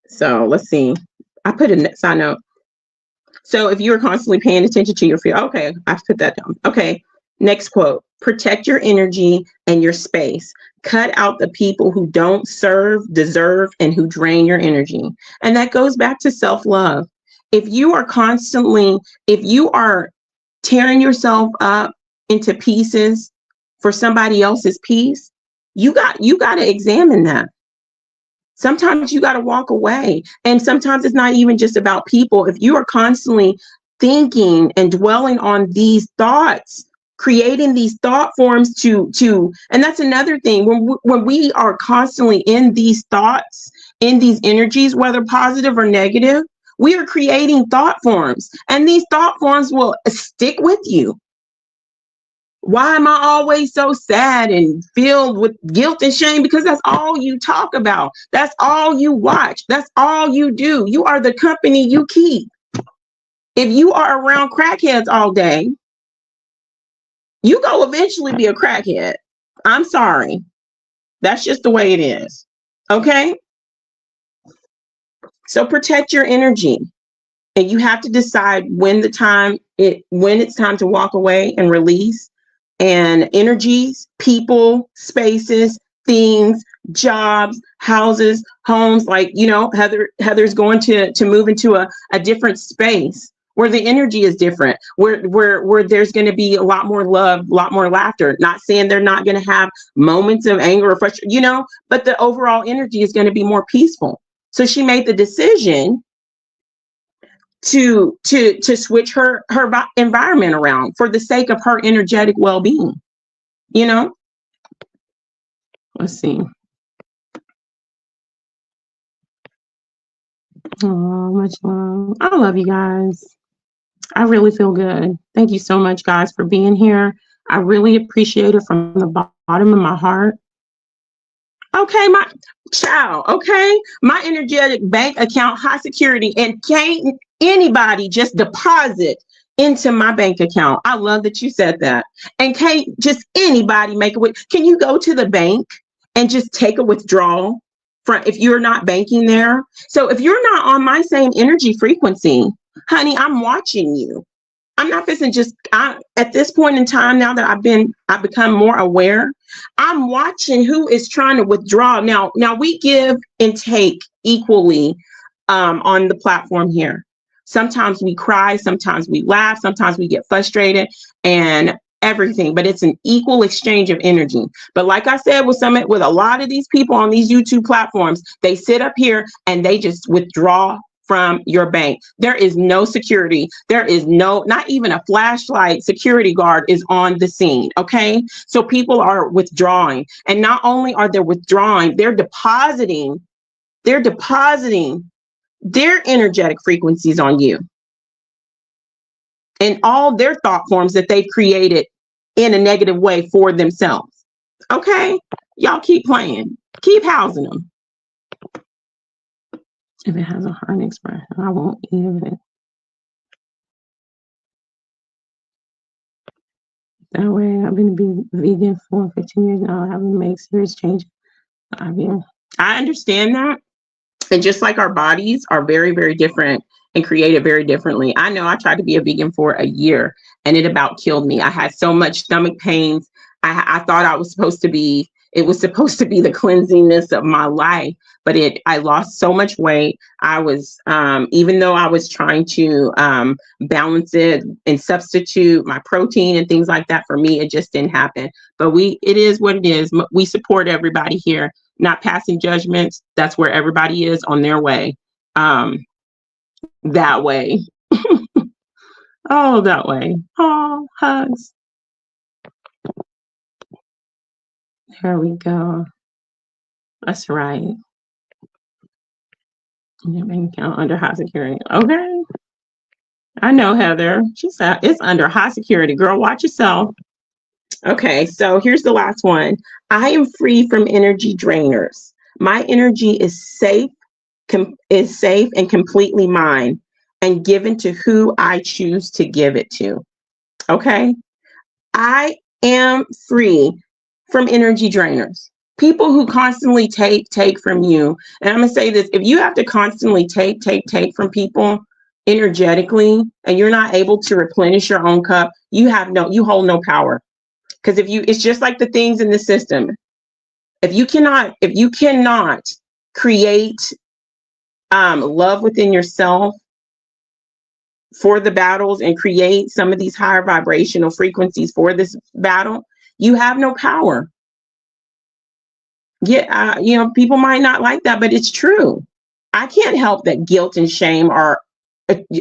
So let's see. I put a side note. So if you're constantly paying attention to your fear, okay, I've put that down. Okay, next quote. Protect your energy and your space. Cut out the people who don't serve, deserve, and who drain your energy. And that goes back to self-love. If you are tearing yourself up into pieces for somebody else's peace, you got to examine that. Sometimes you got to walk away. And sometimes it's not even just about people. If you are constantly thinking and dwelling on these thoughts creating these thought forms and that's another thing. When we are constantly in these thoughts, in these energies, whether positive or negative, we are creating thought forms, and these thought forms will stick with you. Why am I always so sad and filled with guilt and shame? Because that's all you talk about. That's all you watch. That's all you do. You are the company you keep. If you are around crackheads all day, you go eventually be a crackhead. I'm sorry. That's just the way it is. Okay? So protect your energy. And you have to decide when it's time to walk away and release. And energies, people, spaces, things, jobs, houses, homes, like, Heather's going to move into a different space where the energy is different, where there's going to be a lot more love, a lot more laughter. Not saying they're not going to have moments of anger or frustration, but the overall energy is going to be more peaceful. So she made the decision to switch her environment around for the sake of her energetic well-being. Let's see. Oh, much love. I love you guys. I really feel good. Thank you so much, guys, for being here. I really appreciate it from the bottom of my heart. Okay, my child. Okay, my energetic bank account, high security, and can't anybody just deposit into my bank account. I love that you said that. And can't just anybody make it. Can you go to the bank and just take a withdrawal from if you're not banking there? So if you're not on my same energy frequency, honey, I'm watching you. I'm not fixing at this point in time, now that I've become more aware, I'm watching who is trying to withdraw. Now we give and take equally on the platform here. Sometimes we cry, sometimes we laugh, sometimes we get frustrated and everything, but it's an equal exchange of energy. But like I said, with a lot of these people on these YouTube platforms, they sit up here and they just withdraw from your bank. There is no security. There is not even a flashlight security guard is on the scene. Okay. So people are withdrawing, and not only are they withdrawing, they're depositing their energetic frequencies on you and all their thought forms that they've created in a negative way for themselves. Okay. Y'all keep playing, keep housing them. If it has a heart expression, I won't give it. That way, I've been vegan for 15 years now. I haven't made serious changes. I understand that. And just like our bodies are very, very different and created very differently. I know I tried to be a vegan for a year and it about killed me. I had so much stomach pains. I thought it was supposed to be the cleansingness of my life, but I lost so much weight. I was, even though I was trying to balance it and substitute my protein and things like that, for me, it just didn't happen. But it is what it is. We support everybody here, not passing judgments. That's where everybody is on their way. That way. Oh, that way. Oh, hugs. There we go. That's right. Your bank account under high security. Okay. I know, Heather. She said it's under high security. Girl, watch yourself. Okay, so here's the last one. I am free from energy drainers. My energy is safe and completely mine and given to who I choose to give it to. Okay. I am free from energy drainers. People who constantly take from you. And I'm going to say this, if you have to constantly take from people energetically, and you're not able to replenish your own cup, you hold no power. Because it's just like the things in the system. If you cannot create love within yourself for the battles and create some of these higher vibrational frequencies for this battle, you have no power. Yeah, people might not like that, but it's true. I can't help that guilt and shame are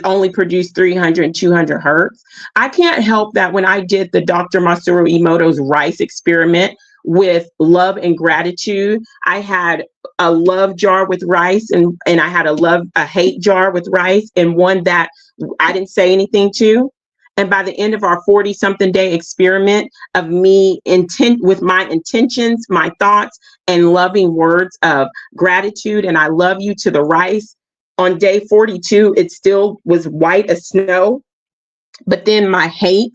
only produced 300 and 200 hertz. I can't help that when I did the Dr. Masaru Emoto's rice experiment with love and gratitude, I had a love jar with rice, and I had a hate jar with rice, and one that I didn't say anything to. And by the end of our 40 something day experiment of me with my intentions, my thoughts, and loving words of gratitude, and I love you to the rice, on day 42, it still was white as snow. But then my hate,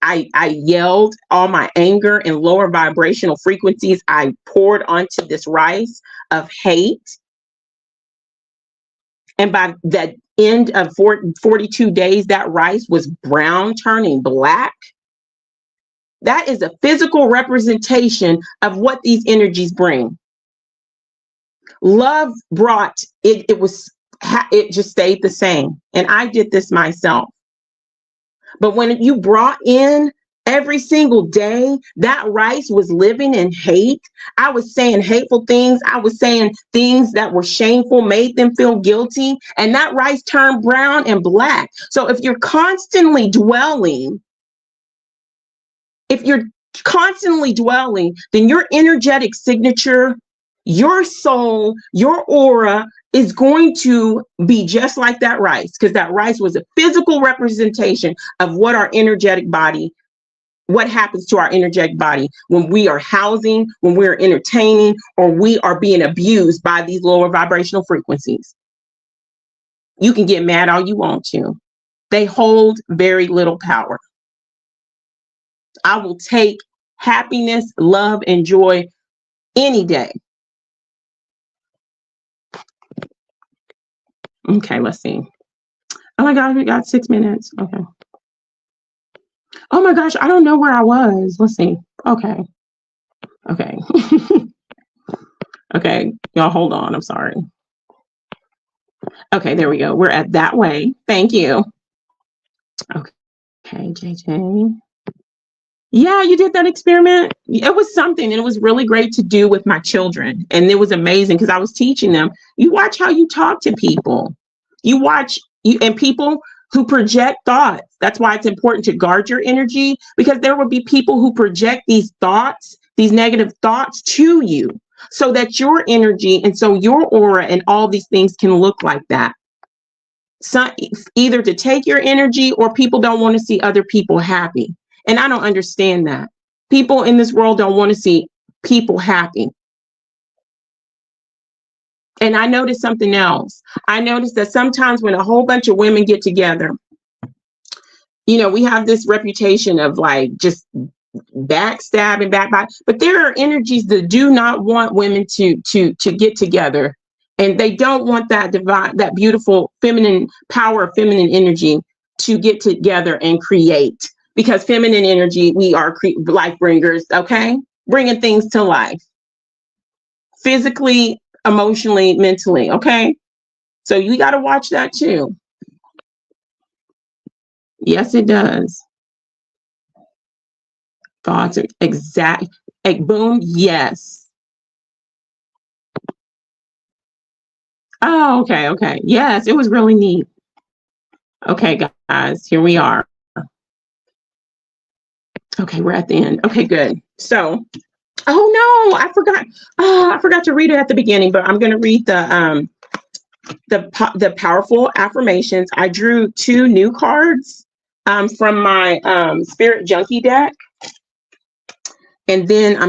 I yelled all my anger and lower vibrational frequencies, I poured onto this rice of hate. And by the end of 42 days, that rice was brown, turning black. That is a physical representation of what these energies bring. Love brought it. It just stayed the same. And I did this myself. But when you brought in every single day, that rice was living in hate. I was saying hateful things. I was saying things that were shameful, made them feel guilty. And that rice turned brown and black. So if you're constantly dwelling, then your energetic signature, your soul, your aura is going to be just like that rice, because that rice was a physical representation of what happens to our energetic body when we are housing, when we're entertaining, or we are being abused by these lower vibrational frequencies. You can get mad all you want to. They hold very little power. I will take happiness, love, and joy any day. Okay, let's see. Oh my gosh, we got 6 minutes. Okay. Oh my gosh, I don't know where I was. Let's see. Okay. Okay, y'all hold on. I'm sorry. Okay, there we go. We're at that way. Thank you. Okay, JJ. Yeah, you did that experiment. It was something, and it was really great to do with my children. And it was amazing because I was teaching them. You watch how you talk to people. And people who project thoughts. That's why it's important to guard your energy, because there will be people who project these thoughts, these negative thoughts to you, so that your energy and so your aura and all these things can look like that. So either to take your energy, or people don't want to see other people happy. And I don't understand that. People in this world don't want to see people happy. And I noticed something else. I noticed that sometimes when a whole bunch of women get together, we have this reputation of like just backstabbing, but there are energies that do not want women to get together. And they don't want that divine, that beautiful feminine power, feminine energy to get together and create. Because feminine energy, we are life bringers, okay? Bringing things to life. Physically, emotionally, mentally, okay? So you got to watch that too. Yes, it does. Thoughts are exact. Like, boom, yes. Oh, okay. Yes, it was really neat. Okay, guys, here we are. Okay, we're at the end. Okay, good. So, oh no, I forgot. I forgot to read it at the beginning, but I'm going to read the powerful affirmations. I drew 2 new cards from my Spirit Junkie deck, and then I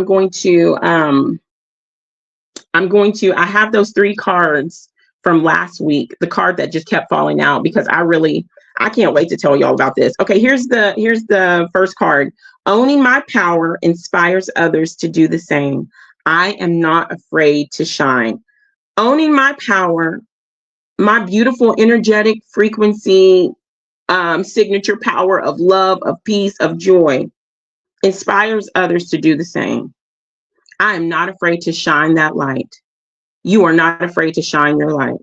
have those 3 cards from last week. The card that just kept falling out because I can't wait to tell y'all about this. Okay, here's the first card. Owning my power inspires others to do the same. I am not afraid to shine. Owning my power, my beautiful energetic frequency, signature power of love, of peace, of joy, inspires others to do the same. I am not afraid to shine that light. You are not afraid to shine your light.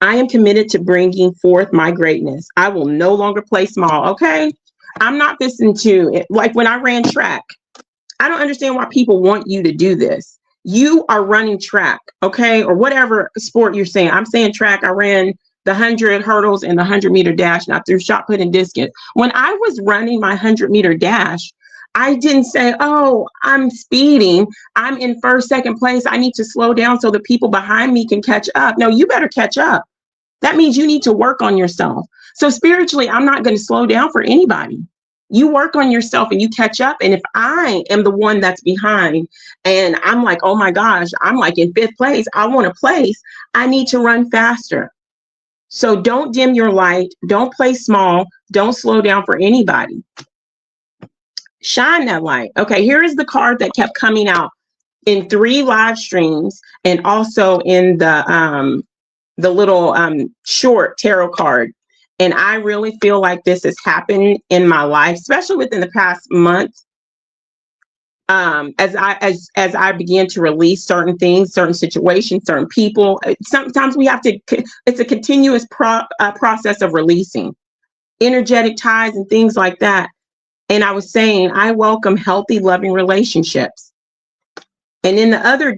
I am committed to bringing forth my greatness. I will no longer play small, okay? I'm not listening to, like when I ran track, I don't understand why people want you to do this. You are running track, okay? Or whatever sport you're saying. I'm saying track. I ran the 100 hurdles and the 100-meter dash, and I threw shot put and discus. When I was running my 100-meter dash, I didn't say, oh, I'm speeding. I'm in first, second place. I need to slow down so the people behind me can catch up. No, you better catch up. That means you need to work on yourself. So spiritually, I'm not going to slow down for anybody. You work on yourself and you catch up. And if I am the one that's behind and I'm like, oh my gosh, I'm like in 5th place, I want a place, I need to run faster. So don't dim your light. Don't play small. Don't slow down for anybody. Shine that light. Okay, here is the card that kept coming out in 3 live streams and also in the little short tarot card. And I really feel like this has happened in my life, especially within the past month. As I began to release certain things, certain situations, certain people, sometimes we have to, it's a continuous process of releasing energetic ties and things like that. And I was saying, I welcome healthy, loving relationships. And in the other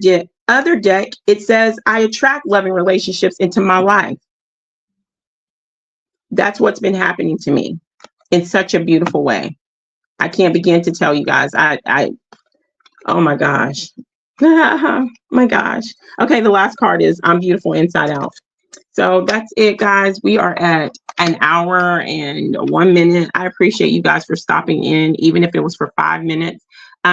deck, it says, I attract loving relationships into my life. That's what's been happening to me in such a beautiful way. I can't begin to tell you guys. Oh my gosh. My gosh. Okay, the last card is I'm beautiful inside out. So that's it, guys. We are at an hour and 1 minute. I appreciate you guys for stopping in, even if it was for 5 minutes.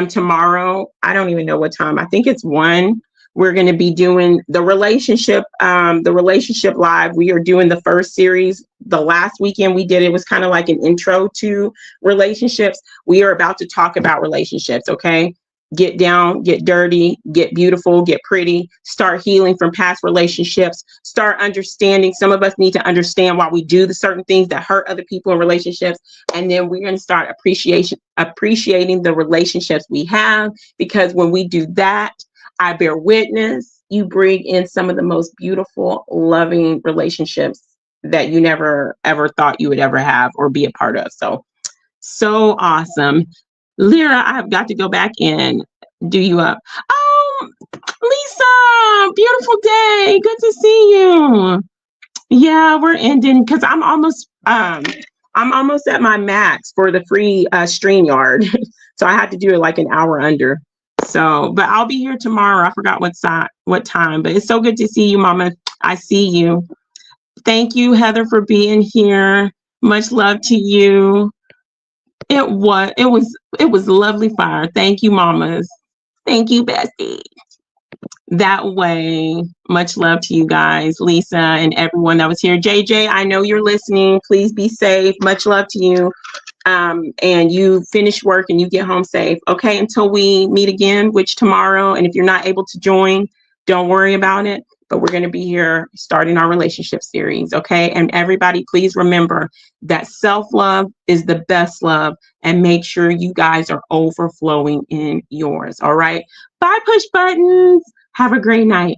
Tomorrow, I don't even know what time. I think it's 1. We're going to be doing the relationship live. We are doing the first series. The last weekend we did, it was kind of like an intro to relationships. We are about to talk about relationships, okay? Get down, get dirty, get beautiful, get pretty, start healing from past relationships, start understanding. Some of us need to understand why we do the certain things that hurt other people in relationships. And then we're going to start appreciating the relationships we have, because when we do that, I bear witness, you bring in some of the most beautiful, loving relationships that you never, ever thought you would ever have or be a part of. So awesome. Lyra, I've got to go back and do you up. Oh, Lisa, beautiful day. Good to see you. Yeah, we're ending because I'm almost at my max for the free StreamYard. So I had to do it like an hour under. So, but I'll be here tomorrow. I forgot what time, but it's so good to see you, Mama. I see you. Thank you, Heather, for being here. Much love to you. It was lovely fire. Thank you, mamas. Thank you, bestie. That way, much love to you guys, Lisa and everyone that was here. JJ, I know you're listening. Please be safe. Much love to you. And you finish work and you get home safe. Okay, until we meet again, which tomorrow. And if you're not able to join, don't worry about it. But we're going to be here starting our relationship series. Okay. And everybody, please remember that self-love is the best love, and make sure you guys are overflowing in yours. All right. Bye, push buttons. Have a great night.